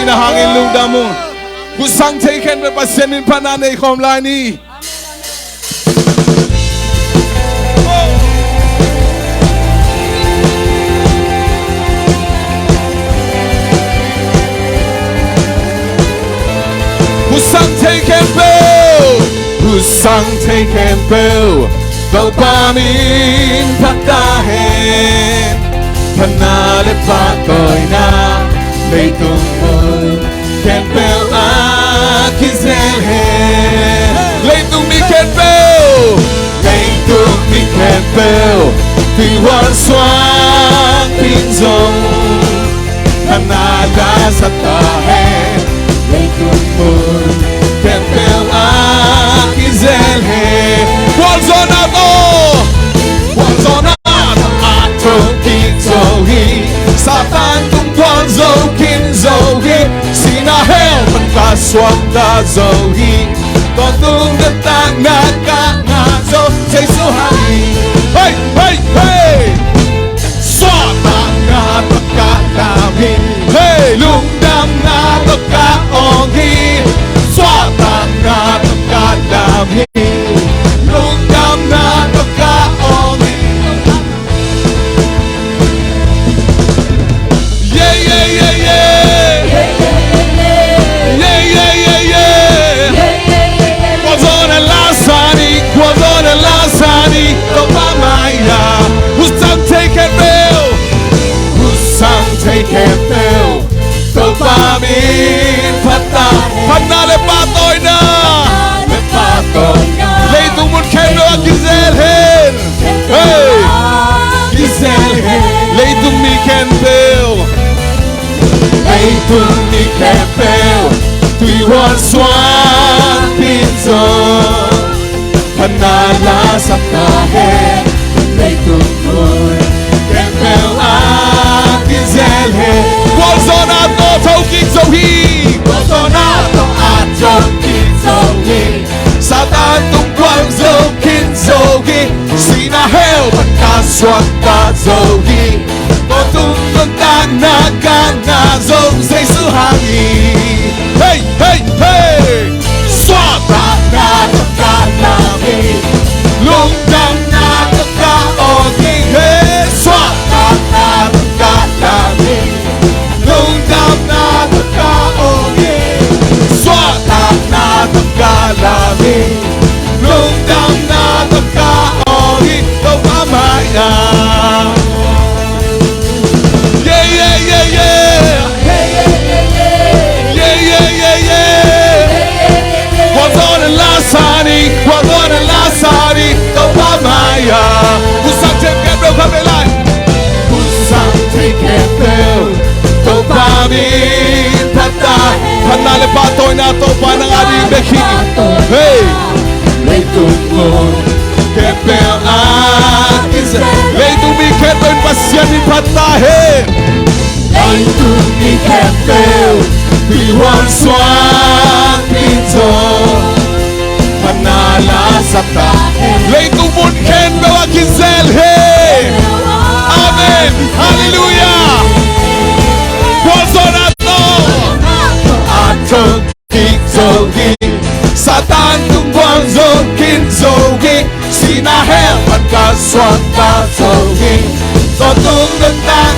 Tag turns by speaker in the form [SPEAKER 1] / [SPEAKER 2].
[SPEAKER 1] na hangin lungdam mo. Kusang taken me pasyanin pananay komlani. Kusang taken bill. Kusang taken bill. Dopamin patahin. Panalip patoy na. Leitung mo. Campbell Akizelhen. Leitung mi Campbell. Leitung mi Campbell. Tiwan swang pinzong. Panala sa tahe. Leitung mo. Campbell Akizelhen. Walzonato. Walzonato. Atong kinzohi. Satan tung Walzo kinzohi. Sinahel pagkaswanda zohi. Totong datang nagkangazo sa isuhari. Hey, hey, hey! Swatang na pagkalamin. Hey, lungdam na pagkaonghi. Swatang na pagkalamin. Lungdam na pagkaonghi. Yeah, yeah, yeah, yeah! Yeah, yeah, yeah, yeah! Quazona lasani, Obamaya. Usang take it real. Usang take it real. Dopamin pata. Panale patoy na. Leitung mo kendo Akizelhen. Hey! Akizelhen. Leitung mi Campbell. Leitung mi Campbell. Tuiwan swan pinzong. Panala sa tahe. Leitung mo Campbell Akizelhen. Walzonato Toking Zohi. Walzonato Atoking Zohi. Satan tung Guangzhou Kinzogi. Sinahel pagkaswagda Zogi. Totung tentang nagkanazong sa isuhangi. Hey, hey, hey! Swatang na pagkalami. Lungdam na pagkaogi. Hey, swatang na pagkalami. Lungdam na pagkaogi. Swatang na pagkalami. Lungdam na pagkaogi. Pamamaya. Yeah, yeah, yeah, yeah. Yeah, yeah, yeah, yeah. Quazona lasani, Pamamaya. Usang take it, Pamela. Usang take it, Dopamin pata. Panale patoy na to panang ating beki. Hey! Leitung mo Campbell Akizelhen. Leitung mi Campbell pasyanin patahin. Leitung mi Campbell Tiwan swang pinzong. Panala sa tahe. Leitung mo Campbell Akizelhen. Amen. Hallelujah. Walzonato Atong kinzogi. Satan tung Guangzhou kinzogi. Sinahel pagkaswagda zogi. Totong tentang